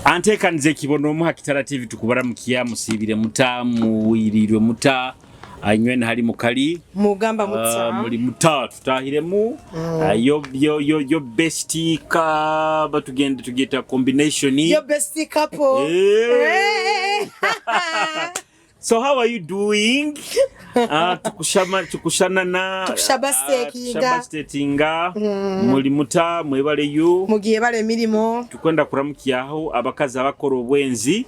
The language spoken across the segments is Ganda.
Antekanze kibono mu Hakitara TV tukubara mukiya musibire muta muwirirwe muta anywene hari mukali mugamba mutsa muri muta tutahiremu yo bestie ka batugende tugeta combination yo bestie couple So how are you doing? Tukushana na tukushabastekinga muri muta mwebale yu mugiye bale mirimo tukwenda kuramukiyaho abakazi abakora obwenzi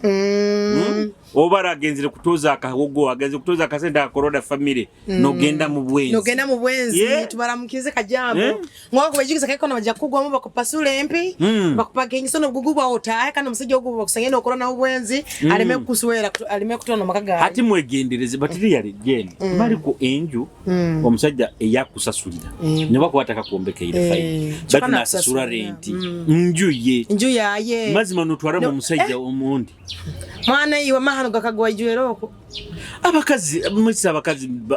obaragenzire kutoza akahogo agaze kutoza akasenda akoroda family nogenda mu bwenzi tubaramukize kajambo ngoko bajigiza kako nabaja kugwamo bakupasule mpi bakupagenyi sono guguba otahe kana musije oguba bakusangena okorona obwenzi alime kuswera alime kutona makaga ati mwegendereze batiri yali gene mali ko enju omusajja eyakusasulira ne bakwataka kuombeka ile fine but nasasura rent nju yaye mazima notwara mu musajja omundi mwana iwe mahano gakagwa ijueroko abakazi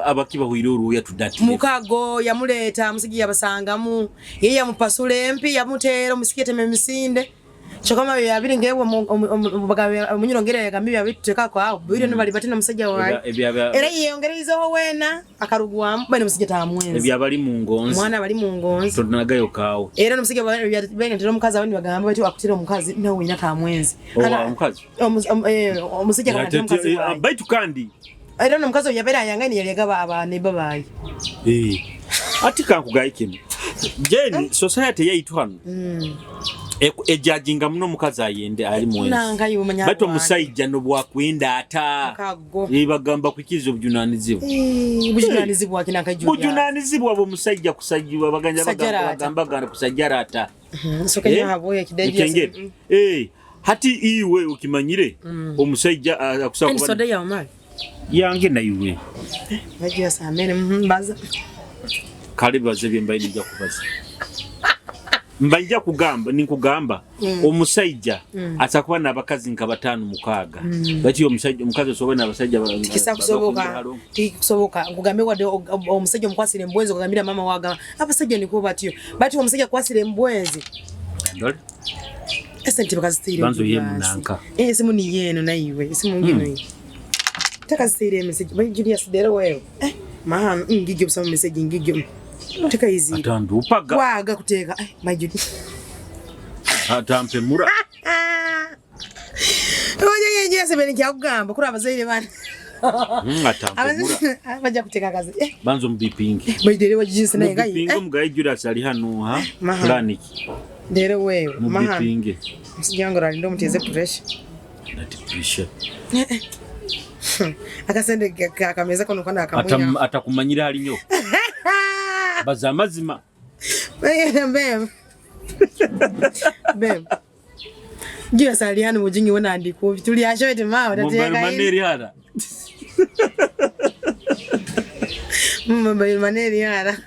abakiba huiruru ya tudati mukago yamuleta musigi yabasangamu yeye yamupasule mpi yamutera musikete memisinde chokoma yabiri ngewe munyirongere yagambi yabiteka kwa biro no bali batina musajja wawe era yongereza ho wena akarugwa bane musajja ta mwenzi ebya bali mu ngonzi mwana bali mu ngonzi tunagayo kawo era no musajja bene ntero mukazi abandi bagamba bati akutira mukazi nawe ina ta mwenzi mukazi musajja kana mukazi baitu kandi era no mukazi yabera yangani yalega abane babaye atika kugayikino Jane society yaitu hano ejajinga muno mukazi ayende ali mwenzi bato musajja no bwakwenda ata bagamba kwikizo obujunanizibwa akinankajubujunanizibwa abo musajja kusajjibwa baganja bagamba gana kusajjara ata sokenya haboye kideje hati iwe ukimanyire omusajja akusaba soda ya mali yange na iwe bagiye samene baza kalibaze byembaye nijja kubaza mbajja kugamba ninkugamba omusajja atakuba nabakazi nka 5-6 bati omukazi sobe nabasajja kisa kusoboka ngugambe wade omusajja omukwasire mbwenzi kugambira mama waga abasajja niko batyo bati omusajja kwasire mbwenzi ndole esenti bakazitire banzo yemunanka simu ni yeno na iwe simu ngino takazitire message ba Julius dero wewe man ngige busama message ngige Teka hizi. Atandu upaga. Waga kuteka. Majudi. Atampe mura. Oje yenye sebeni kya kugamba kuri abazaire bana. Atampe mura. Baja kuteka kazi. Banzo mbipingi. Baidere wajisi na ngai. Mbipingo mugaye Julius ali hano ha. Planiki. Dere wewe. Mbipingi. Msijango rali ndo mteze pressure. Nati pressure. Akasende kameza kono kwanda akamunya. Atakumanyira ali nyo. Baza mazima. Bem. Giya saliano mujingi wona ndiko tuli ashoete mawo tateka. Maneri hara. Maneri hara.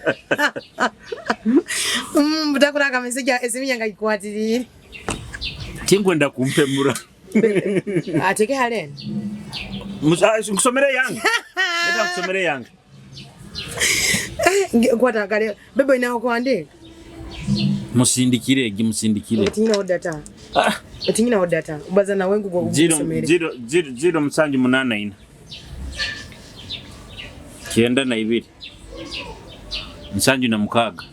Butakura kamesija esiminya ngaikwatiri. Tingwenda kumpe mura. Ateke halen. Kusomere yangu. Nenda kusomere yangu. Kwata kale bebe ina kwande musindikire gimusindikire tina odata tina odata ubaza na wengu go kusomere 0 musanju munana ina kienda na ibiri musanju na mukaga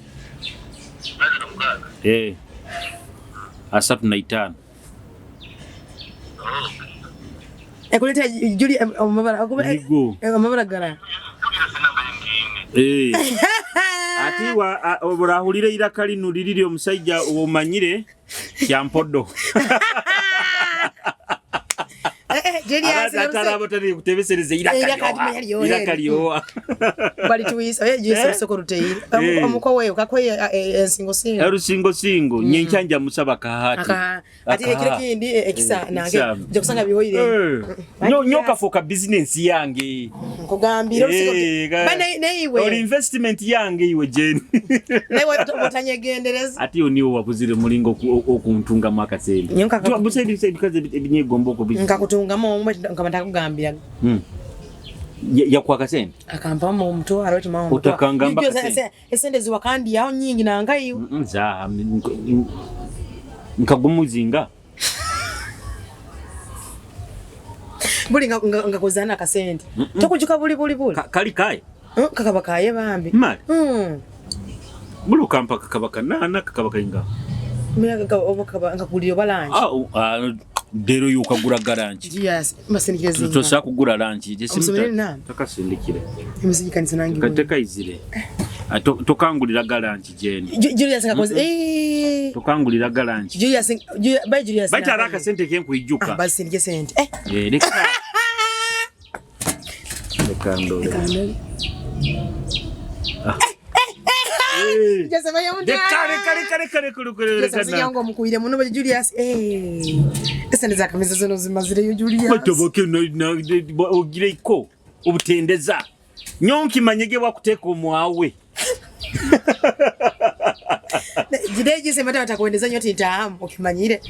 asatu na 5 ekuleta Juli amabara gara ati wa oburahulire irakali nuliriri omusajja obumanyire kyampodo Julius atarabo tari kutebesereze irakali yo bali tuisa Julius soko ruteyira omuko wewe kakwe singo nyenkyanja musaba kahati ati ekire kindi ekisa nange je kusanga bihoyire nyoka foka business yange kugambira usiko bana neiwe or investment yange iwe Jane newe botanyegendereza ati oniwo wabuzire mulingo okuntunga makasende nyoka busedi kaze ebinyegombo ko nkakutunga mu nkamata kugambira ya kwa kasende akampa mu mto aroti mama utakangamba kasende esende ziwa kandi yaho nyingi nanga iwe za nkagumuzinga buli nga kozana kasente tokujuka buli kali kai kakabakaye bambi mali bulu kampa kakabaka nana kakabaka inga mega obakaba ngakugulira balanje dero yukagura garanje yes masindikeze tutosa kugura lanji jesimta takasindikire imusijikanisa nangi kateka izire tokangulira garanje jeni Julius ngakoze tokangulira garanje Julius baita raka sente kenkuijuka basi ndike sente leka lekando Jese bayonda kare Jese yango mukuire muno ba Julius ese ndiza kameza zono zimazire yo Julius batoboke na ogire iko obutendeza nyonki manyege wakuteka omwawe Jideje se mata atakwendeza nyoti ntahamu ukimanyire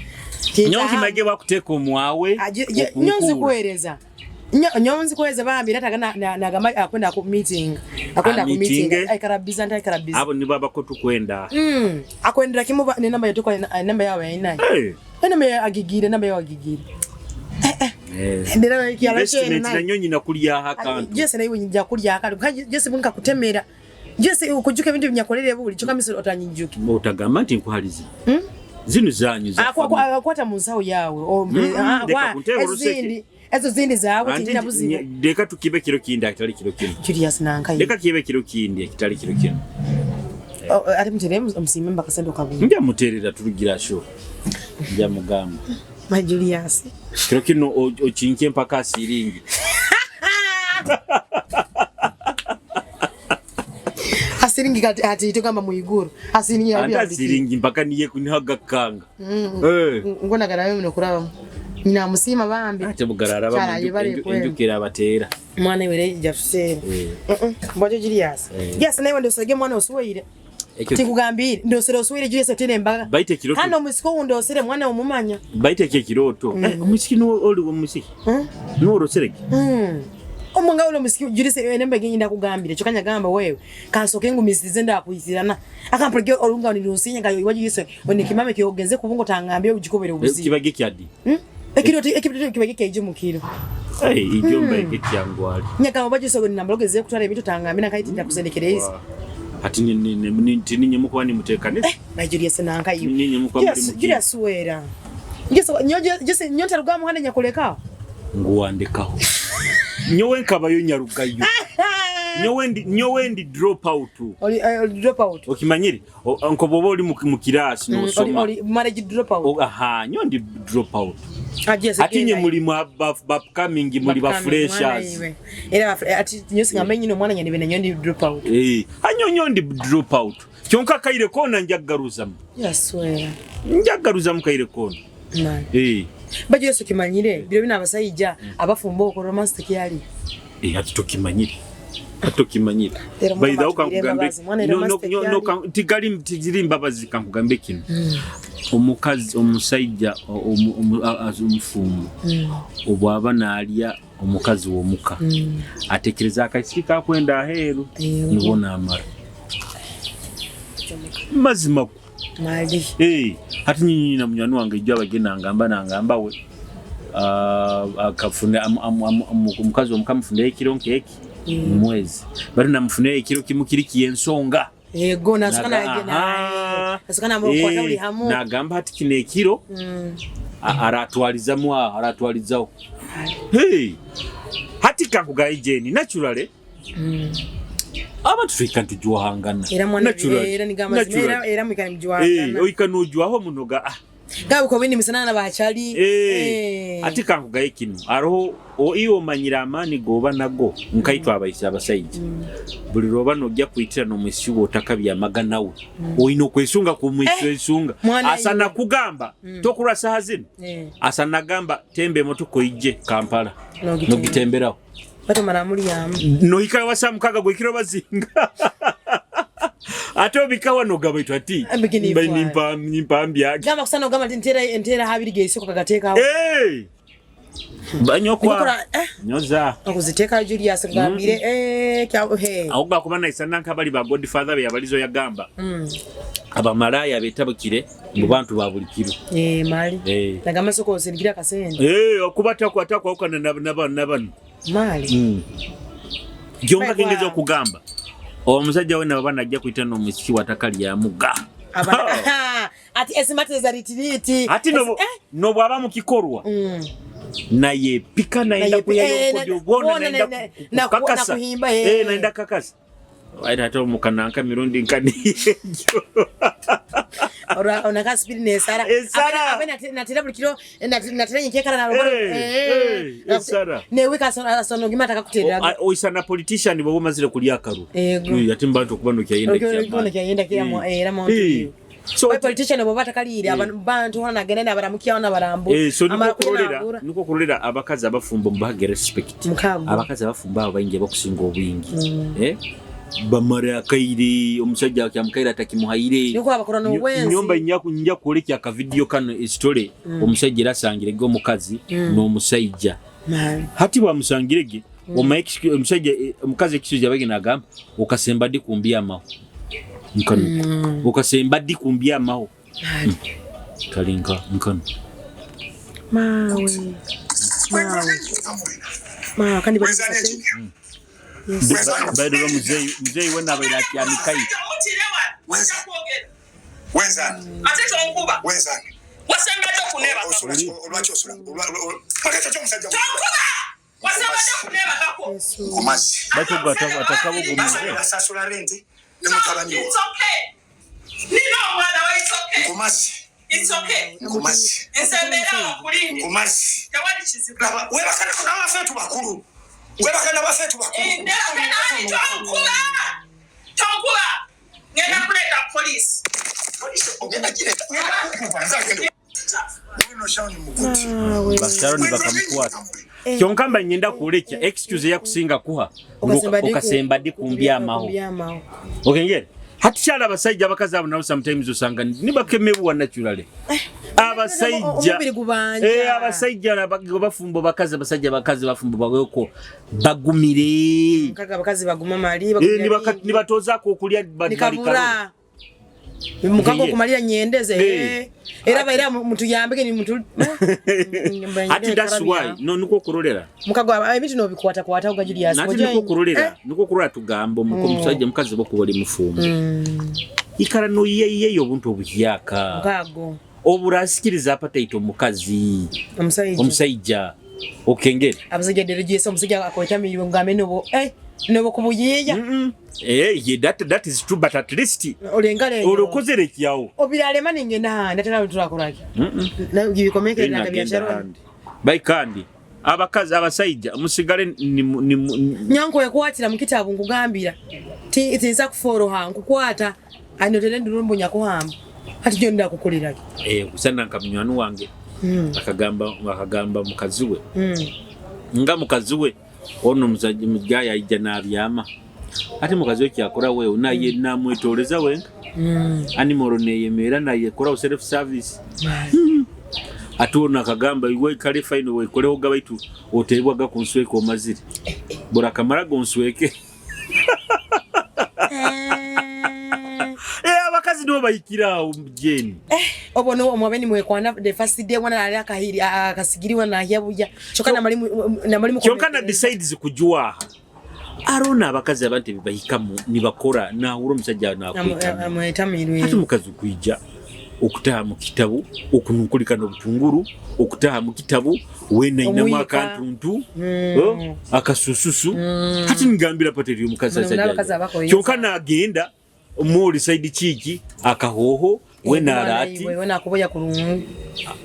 nyonki manyege wakuteka omwawe nyonzi kueleza nyonzi kuweza bambi nataka na gama akwenda ku meeting aikarabiza ndakarabiza abo ni baba ko tukwenda akwendera kimuba ne namba yatuko namba yawe yinayi namba ya agigire namba yawe agigire ndera ikiala chene na nyonyi nakulya hakantu Jese na iwe njya kulya hakantu Jese bunka kutemera Jese ukujuka ibintu binyakolere buli cyo kamisi otanyinjuki utagamba nti nkwalize zinu zanyu za akwata munsawo yawe ezo zindi zawe tinina buzibu deka tukibe kilo kindi akitali kilo kindi Julius nanka deka kibe kilo kindi akitali kilo kindi ari muteremu omusime mbakasendo kabungu njya muterera turugira sho njya mugamba ma Julius kilo kino ochinke mpaka siringi asiringi ati tugamba muiguru asiringi yabi asiringi mpaka niye kunihaga kanga ngona garawe muno kuraba nyina musima bambi ate bugarara bamujukira batera mwana were jafusera mboje Julius yes nawe ndo sege mwana osuweire tikugambire ndo sere osuweire Julius tene mbaga baite kiroto hano musiko ndo sere mwana omumanya baite kiroto umusiki no oli umusiki no rosereke omunga ulo musiki Julius enembe ginda kugambire chokanya gamba wewe kansoke ngumisize nda kuyizirana akamprege olunga ni lusinya ngayo waji Yesu wone kimame kyogenze kubungo tangambye ujikobere ubuzi kibage kyadi Ekiroto kibage kyeje mukiro ijomba ekyangwali nyaka baje sogo ni namblogeze kutwara ebintu tangambye nakayitinda kusendekereza ati ninye mukwani mutekane na Julius nanka yu ninye mukwani mutekane Julius wera Jese nyota rugamu hande nyakoleka nguwandekaho nyowe nkabayo nyarugayo nyowendi drop out drop out okimanyire onko bobo oli mu class no soma oli marriage drop out nyondi drop out atinye muri mu upcoming muri ba freshers era ati nyosi ngamenyi no mwana nyane nyondi drop out nyondi drop out kyonka kaire kona njagaruzamu yaswera njagaruzamu kaire kona baje Yesu kimanyire biro bina abasayija abafumbo ko romance kyali atokimanyire baida ukankugambe no tigali tigiri mbabazi kankugambe kino omukazi omusayija umufumbo obwaba nalya omukazi womuka atekereza akasika kwenda aheru nibona amara mazima mali hati nyinyi na munyanu wange ijwa bagena ngamba we akafune omukazi omukamufunda ekiro nkeki mwezi bari namufune ekiro kimukiri kiyensonga yego nasana agena nasana mo kwa uli hamu nagamba hati kine ekiro aratwalizaho hati kakugaye jeni naturally abantu twika tujuhangana era nigamba era mwikani mjuhangana oikanujwaho munoga gabu ko bindi misana na bachali ati kankugaye kino aroho iyo manyira amani goba nago nkaitwa abayisa abasayiji buli roba nojja kuitira no mwisibo otakabya magana we oino kwesunga ku mwisunga asana kugamba tokura sahazini asana gamba tembe motuko ije Kampala no gitemberaho bato maramuli yamu no hikawa wasamukaga gwe kiro bazinga ato bikawa no gabaitwa ati nimpambya gamba kusana gamba ntera habiri geise ko kagateka banyokwa nyoza okuziteka Julius ngambire ahubwo akubana isananka bali ba Godfather be yabalizo yagamba abamalaya betabukire mu bantu ba bulikiro mali nagamba soko osirigira kasende okubata kwatakwa okana nabano mali jonga kingezo kugamba omusajja we nabana ajja kuita no musiki watakali ya muga ati esimate za ritiriti ati no bwaba mu kikorwa naye pika naenda kuyayo kubona naenda kakasa naenda kakasa waita to mukananka mirundi nkani ora onaka spiri ne sara abena natira bulikiro natira nyekekala na rugo sara ne wika sono gimata kakutera oisana politician bo mazire kulia karu ati mbantu kubano kyayenda kiyamo era montu so politician bo batakalire abantu wana genena baramukiya wana barambo niko kurolera abakazi abafumbo mbage respect abakazi abafumba abayinge bakusinga obwingi bamara akaire omusajja akamkaira atakimuhaire niko abakora no wenzi nyomba nyaku njya kolekya ka video kano story omusajja rasangire go mukazi no musajja hati wa musangirege omusajja mukazi ekisuja bagina agamba okasemba di kumbia maho nkano okasemba di kumbia maho kalinka nkano mawe kandi basase bado mzee wenda bila kiamikai wenza ateto nkuba wenza wasembaje kuneba olwacho sura pakacho chomusajja wasembaje kuneba kako kumasi bato gata atakabo gumwe sasula renti nemutabani it's okay nino mwana wa it's okay kumasi it's okay kumasi ensembera kulingi kumasi tawali chizibu wewe kana kuna wafetu bakuru wewe kana wafetu bakuru ndio kana tonkuba ngena kuleta police ogenda kireta nino shauni mukuti basaroni bakamkwata kyonkamba nyenda kulekya excuse ya kusinga kuha okasemba di kumbia maho okengere hatishala abasajja abakazi abo nabo sometimes usanga nibakemebu naturally abasajja abasajja bafumbo bakazi abasajja bakazi bafumbo bagweko bagumire kaga bakazi baguma mali nibatoza ko okulya badikabura mukago kumalia nyendeze era baira mutu yambeke ni mutu ati that's why no niko kurolera mukago ebintu no bikwata kwata uga Julius niko kurolera niko kurora tugambo mukomusajja mukazi boko bali mufumbo ikara no yeye obuntu obuhyaka mukago oburasikiriza apataito mukazi omusajja okengere abazajja derejesa omusajja akocha miliyo ngamene bo nebo kubuyiya that is true but at least olengale olokozere kyawo obirale maninge na natana tulakolaki na gibikomeke na biashara baikandi abakazi abasajja musigale ni nyanko yakwatira mukitabu ngugambira tinza kuforoha nkukwata anotele ndurumbo nyakuhamba ati jo ndakukolera kusana nkamnywanu wange akagamba mukazi we nga mukazi we ono muzajja mujaya ijja nabyama ati mukazi we kyakora we unaye namwetoleza we animal ne yemera naye kora self service atuna kagamba iwe kale fine we koleho gabaitu otebwaga kunsweka omazire bora kamara gonsweke abakazi ndo bayikira umjeni obono omwabeni mwekwana the first day wana ali akahiri akasigiriwa na yabuja chokana malimu chokana decides kujua arona abakazi abantu bibahikamu nibakora na uro musajja na kwita amwetamirwe ati mukazi kwijja okutaha mu kitabu okunukulikana obutunguru okutaha mu kitabu wena inama akantuntu akasususu ati ngambira pateri omukazi asajja chokana agenda omuli side chiki akahoho wena arati wena akuboya kulungu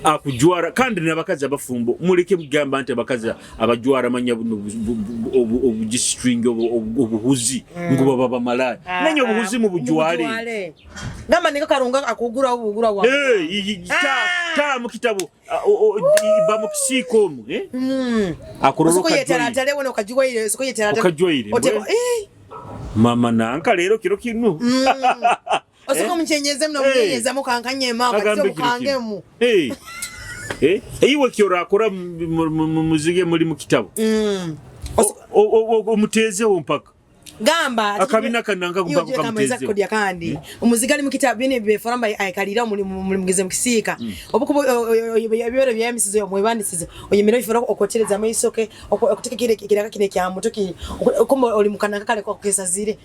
akujwara kandi nabakazi abafumbo muleke mugamba ante abakazi abajwara manya obujistring obuhuzi nguba baba malaya nanyo obuhuzi mu bujwale ngamba nika karunga akugura obugura wa ta mu kitabu ba mu kisiko akororoka yetera wona ukajwaire siko yetera mama nanka lero kiro kinu osoko mchenyeze mno mchenyeza mukankanye maka kito mukangemu Eyiwe kyora akora muzige muri mu kitabo omuteze ompaka gamba akabina kananga kubaku kamuteze kodya kandi umuzigali mu kitabu bine beforamba ayikalira muri mugize mu kisika obukubo ebyo byamisizo mwebandisize oyemero ifora okotereza amayisoke okuteka kiraka kine kya mutoki kombo oli mukananga kale ko kesazire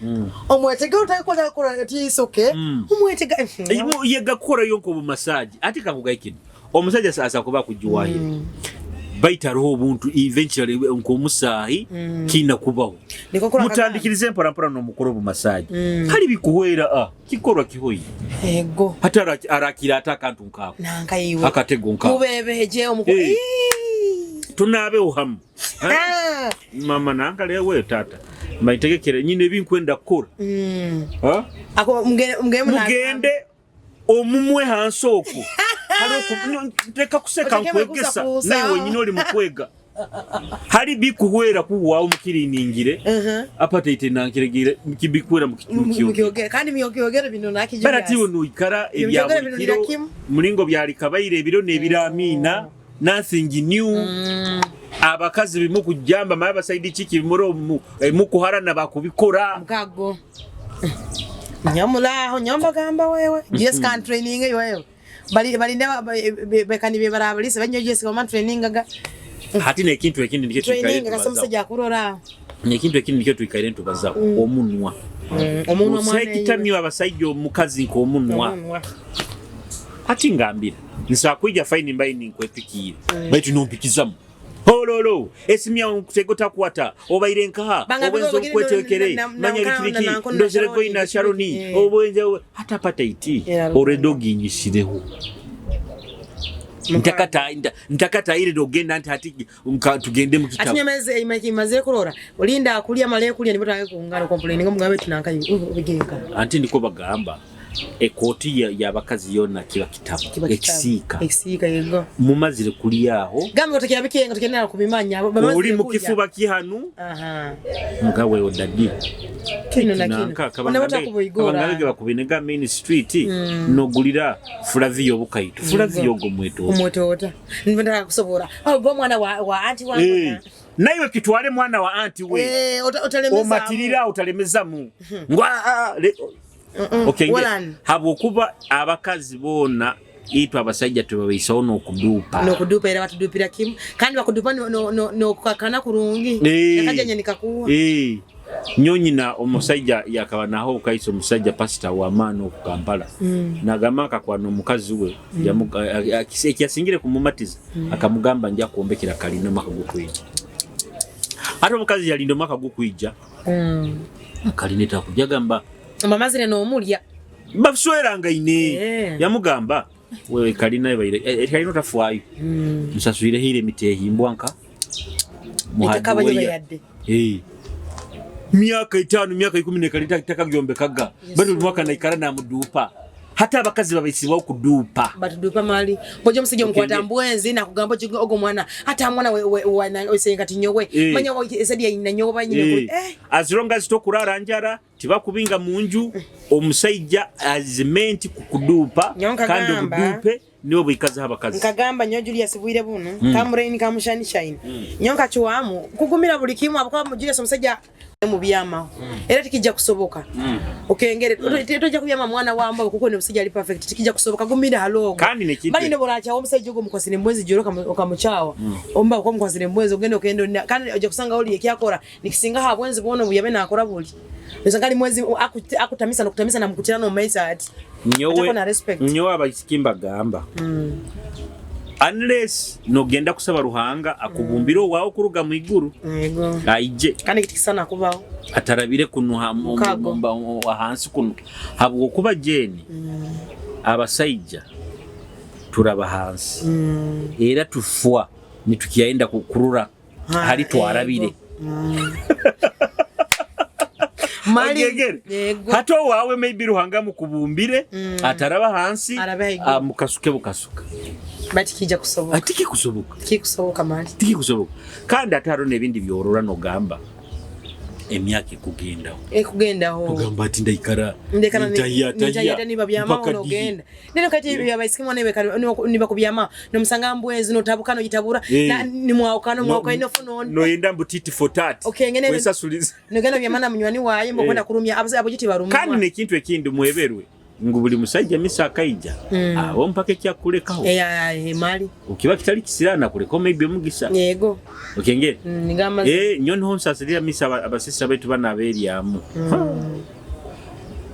omwetega utakola kola tisoke omwetega yega kora yonko bu massage atika kugayikino omusajja sasa kuba kujuwaye baita roho buntu eventually nko musahi kina kubaho mutandikirize mpora no mukoro bu massage kali bikuhwera kikorwa kihoyi ego hata arakira atakantu nkako nanka yiwe akatego nkako mubebeje omukoro tunabe uhamu mama nanka lewe tata maitegekere nyine binkwenda kora ako mugende omumwe hansoko Teka kuseka nkwegesa nawe nyine oli mukwega hari bikuhwera kuwa umukirindingire apatite nankiregire kibikwera mukiyogera kandi miyogera bino nakije baratiwe nuikara ebyabukiro mulingo byali kabayire ebiro nebiramina nothing new abakazi bimu kujamba maye basaidi chiki bimuro mukuharana bakubikora mukago nyamulaho nyamba gamba wewe yes can training wewe bali ndaba bekani bebarabalise banyoje ko man training aga hati ne kintu ekindi ndike tuikaire training kasamusajja kurora ne kintu ekindi ndike tuikaire ntubaza omunwa mwana kitamyo abasajja omukazi ko omunwa hati ngambira nsakwijja fine mbaini nkwepikire baitu nompikizamu hololo esimya kutegota kwata obaire nkaha obwenzo kwetekere manya bitiki ndozere ko ina sharoni obwenzo hata pata iti oredogi nyishireho ntakata ile dogenda nti hati tugende mu kitabo atinyemeze imaze kurora olinda akulia male kulia nibota kungana complaining mugabe tunanka ubigeka anti ndiko bagamba ekoti y'abakazi yona kiba kitabo ekisika yego mumazire kuli yaho gambe otekera bikenga tokenera kubimanya uri mu kifuba kihanu mugawe odadi kino nakino onabata kuboigora abangabege bakubinega main street nogulira Flavio bukaito Flavio gomwetota nibenda kusobora bo mwana wa anti wangu naiwe kitwale mwana wa anti we otalemeza omatirira utalemezamu ngwa okay habukuba abakazi bona itwa abasajja tubabisawo nokudupa era batudupira kimu kandi bakudupa no kakana kurungi yakajanya nikakuwa nyonyina omusajja yakabanaho kaiso omusajja pastor wa mano ku Kampala nagamaka kwa no mukazi we yakisingire kumumatiza akamugamba njya kuombekera kalina makagukwija hata omukazi yalindo makagukwija kalineta kujagamba mamazire no mulya bafsweranga ine yamugamba wewe kalina baire kalina tafwayo musasuire hire mitehimbwanka muhadwe miaka 5 miaka 10 kalita kitakagyombe kaga bado mwaka na ikara na mudupa hata abakazi babisiwa okudupa batudupa mali boje musije mkwata mbwenzi na kugamba ogo mwana hata mwana we senga tinyowe manya esedi ina nyoba nyine as long as tokurara njara tibakubinga munju omusajja azimenti kukudupa kandi obudupe nibo bikaza abakazi nkagamba nyo Julius Bwire buno kamureni kamushani shine nyonka chuwamu kugumira buli kimu abakwa mu Julius omusajja mu byama era tikijja kusoboka okengere toja kubyama mwana wamba kuko ne musajja ali perfect tikijja kusoboka gumira halo bali ne boracha omusajja ugo mukosine mbwezi joro okamuchawa omba ko mukosine mbwezi ogendo kandi oja kusanga oli yakora nikisinga habwenzi bono buyabe na akora buli nsangali mwezi akutamisa na mukutirano maisa ati nyowe abasikimba gamba unless nogenda kusaba ruhanga akubumbiro wawo kuruga mu iguru aije kandi kitikisana kubaho atarabire kunuha hansi kunu habwo kuba jeni abasajja turaba hansi era tufwa nitukiyaenda kukurura hari twarabire mali hato wawe maybe ruhanga mukubumbire ataraba hansi mukasuke bukasuka bati kija kusoboka atiki kusoboka kikusoboka mali tiki kusoboka kandi ataro nebindi byorora no gamba emyaka kugendaho kugamba ati ndaikara ndayata niba byama onogenda neno kati yabaisikimu niba kubyama nomusanga mbwezi notabukano gitabura ni mwawukano inofuno noyenda mbutiti for that kwesa suliza nogenda byamana munywani waye mbokwenda kurumya abojiti barumwa kandi nekintu ekindi mweberwe ngubuli musajja misa akaija abo mpaka kyakulekaho mali ukiba kitali kisirana kuleko maybe mugisa yego okenge ngama nyon honsasirira misa abasisa betu bana aberiamu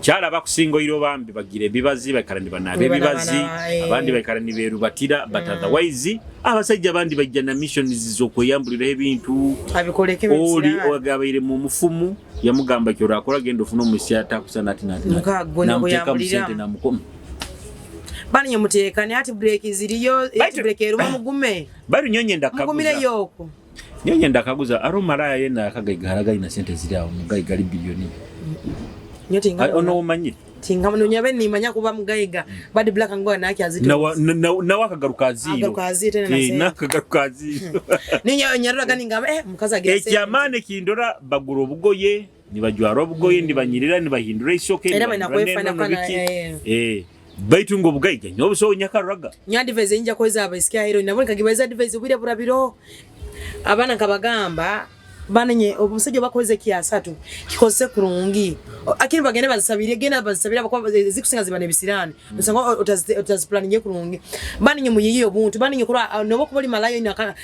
cyara bakusingo iro bambi bagire bibazi bakarani banabe bibazi abandi bakarani beru batira but otherwise abasajja abandi bajjana missions zokuyambulira ebintu abikoleke oli ogabire mu mufumu yamugamba kyo rakora gendo funo musyata kusana tinati namuteka musente namukomo bani nyamutekani ati break ziriyo ati break eruma mugume bari nyonye ndakaguza mugumire yoko nyonye ndakaguza arumaraya yena akagaiga ina sente ziri aho mugaiga bilioni nyote ngalo ono umanyi tinga muno nyabe ni manya kuba mugaiga badi black ngo naki azito na wakagaruka ziro tena na nakagaruka ziro ninya nyarura gani ngama mukaza gese ekyamane kindora baguro bugoye nibajwaro bugoye nibanyirira nibahindura ishoke era bana kwefana kana baitu ngo bugaiga nyobuso nyakaraga nyadiveze inja kweza abasikia hero naboneka gibeza diveze bure burabiro abana kabagamba bananye obumusajja bakoze kiyasatu kikoze kurungi akini bagene bazisabire gena bazisabira bakwa zikusinga zibane bisirane usanga utaziplanninge kurungi bananye muyiyo buntu bananye kura nobo kubali malayo ina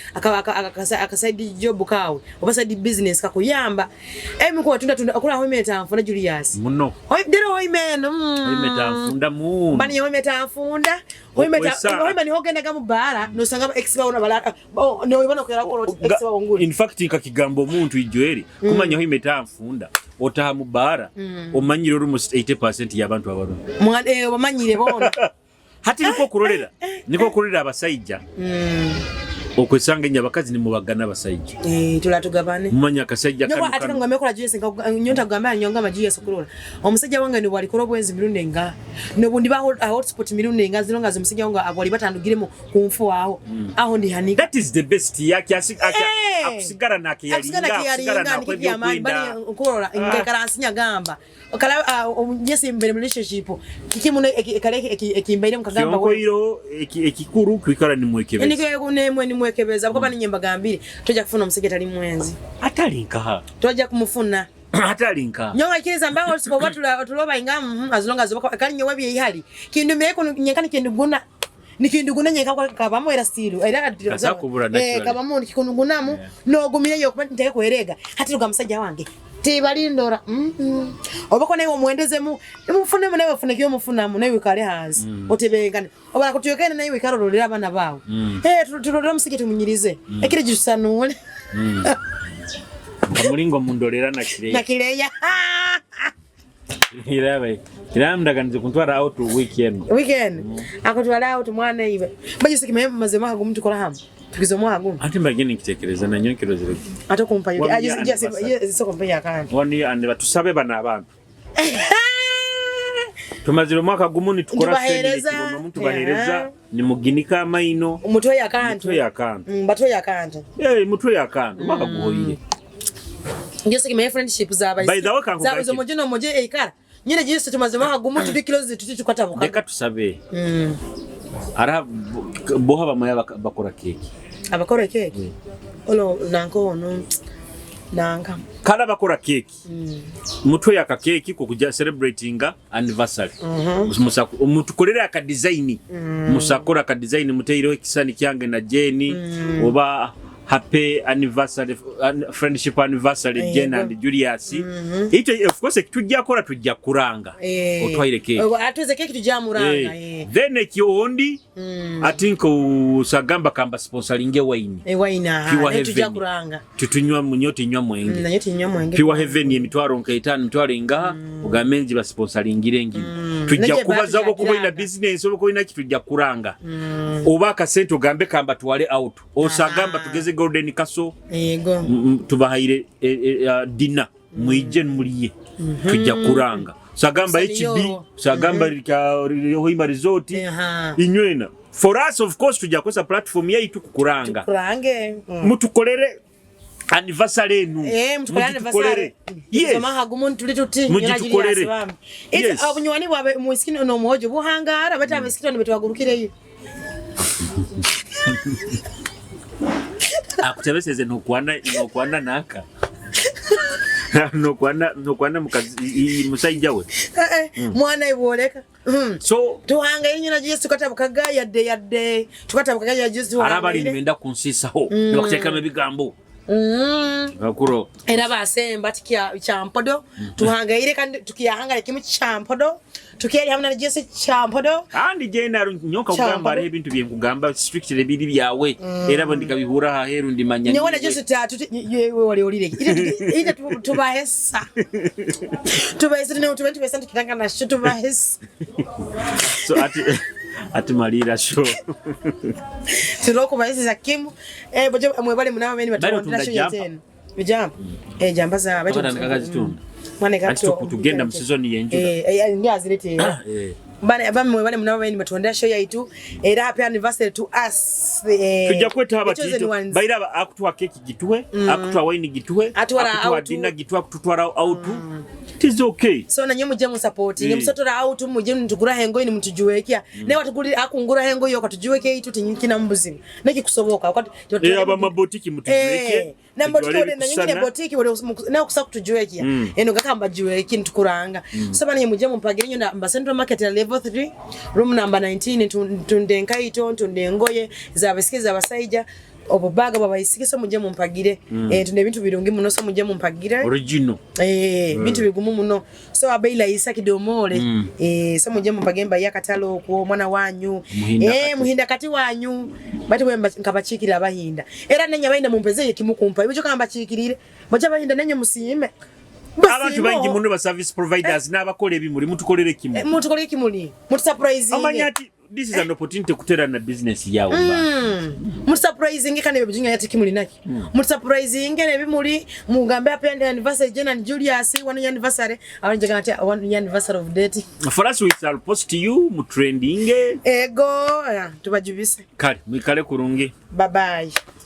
akasaidi job kawe obasaidi business kakuyamba emiko tunda akura ho meta mfuna Julius muno dero ho imeno meta mfunda mu bananye ho meta mfunda ho meta ni hogenda gamubara no sanga expa ona balaka no ibona kwera ko expa wonguri in fact kakigambo muntu ijoeri kumanya ho imeta mfunda otaha mubara omanyiro almost 80% y'abantu abaru bamanyire bona hati niko kurorera abasajja okwesanga nyabakazi ni mubagana abasajja tulatugabane mumanya akasajja kanu ati ngo amekora Julius nyonta gamba nyonga Julius kurora omusajja wange ni wali koro bwenzi mirundenga no bundi ba hotspot mirundenga zilonga zomusajja wange abali batandugiremo kumfu aho ndi hanika that is the best yake akusigara nake yalinga na kwenda kurora ingekara asinya gamba kala Jesse mbere relationship kikimuno ekimbaire mukagamba wewe ekikuru kwikara ni mwekebeza ndike kunemwe ni mwekebeza kuba ni nyemba gambire toja kufuna museketali mwenzi atalinka ha toja kumufuna atalinka nyonga kireza mbango sipo watu tuloba ingamu azilonga zoba kali nyewe bye ihali kindu meko nyenkani kindu guna nikinduguna nyeka kwa kabamo era stilu era kabamo nikikungunamu no gumire yo kuba nteke kwerega hati rugamusajja wange tibalindora obako nayo muendezemu mufune mu nayo funekyo mufuna mu nayo kale hanzi otebengane obala kutuyokene nayo ikarororera abana bawo turorera musigete munyirize ekire gisanule mulingo mundorera nakireya iramdaganize kuntwara out weekend akutwara out mwana iwe baje sikime mazema hagu mtu kola hamu tukizo mwagu ati mbageni kitekereza na nyokero zero atakumpa yuko aje soko mpya kana wani ande batusabe bana abantu tumaziro mwaka gumuni tukora sene kibono muntu bahereza ni muginika amaino umutwe yakantu batwe yakantu mutwe yakantu mwaka guhoyire ngiye sikime friendship zaba zo mujino moje ekara nyine giye tumaziro mwaka gumutu bikilozi tutukwata buka reka tusabe ara boha bamaya bakora keki abakora keki olo nanko no nanga kala bakora keki mutwe yaka keki ko kujja celebratinga anniversary mutukolera aka design musakora ka design muteiro ekisani kyange na Jeni oba happy anniversary friendship anniversary Jeni and Julius ito of course tujja kora tujja kuranga otwaire keki atweze keki tujja muranga then ekyondi I think usagamba kamba sponsoringe wine tujja kuranga tutunywa munyote nywa mwenge Pure Heaven emitwaro nkaitana mitwaro inga ugamenji ba sponsoringire ngi tujja kubaza ko kuba ina business obako ina kitujja kuranga obaka sente ugambe kamba twale out osagamba tugeze Golden Castle tubahaire dinner mwijeni muliye tujja kuranga sagamba HB sagamba Hoima Resort inywena for us of course tujja kosa platform yaitu kukuranga kurange mutukolere anniversary enu mutukolere yes mahagumu tulituti mutukolere yes abunywani bwabe musikino no mojo buhangara bata abesikino nibetwagurukire akutebeseze nokwana naka nokwana mukazi musajja we mwana iboleka so tuhanga yinyina Yesu tukatabukaga yadde tukatabukaga Yesu arabali nimenda kunsisaho nokuteka bigambo akuro era basemba tikia champodo tuhangayire kandi tukiyahanga kimu champodo tukiyali hamna na Yesu champodo andi jena nyoka kugamba ebintu byengugamba strictly biri byawe era bandika bihura ha heru ndimanya nyona Yesu tatu yewe wali olire ite tubahesa ne 20% kitanga na sho tubahesa so ati malira show tuloko bahesa kimu boje mwebale munaba beni batondera sho tena bijamba jamba za batu nkagazitunga mwane gato kutugenda mu season yenjuga ndi azirete bana mwebale munaba beni batondera sho yaitu era happy anniversary to us tujja kweta abatito baira akutwa keki gitwe akutwa wine gitwe akutwa dinner gitwe akutwara out it is okay so na nyemu jemu supporting msotora out muje ntugura hengo ni mtujuwekia ne watuguri akungura hengo yo katujuweke itu tinyikina mbuzima neki kusoboka wakati aba mabotiki mtujuweke na mbotiki na nyingine botiki wale na kusa kutujuwekia eno gakamba juweki ntukuranga so bana nyemu jemu mpagire nyo na Central Market level 3 room number 19 tundenka ito tundengoye za basikiza abasaija obubaga babayisikiso muje mumpagire tunde bintu birungi muno so muje mumpagire original bintu bigumu muno so abeila isa kidomole so muje mumpagemba yakatalo ko mwana wanyu muhinda kati wanyu bati wemba nkabachikira abahinda era nenya bahinda mumpezeye kimukumpa ibyo kamba chikirire muje abahinda nenya musime abantu bangi muno ba service providers n'abakola ebimuri mutukolere kimuli mutu surprise amanyati this is an opportunity kutera na business yawo mutu surprising kana ebijinga yati kimuli naki mutu surprising ne bimuli mugambe happy anniversary Jena Julius one anniversary awanje kana one anniversary of date for us we shall post you mu trending ego tubajubise kale mikale kurungi bye bye.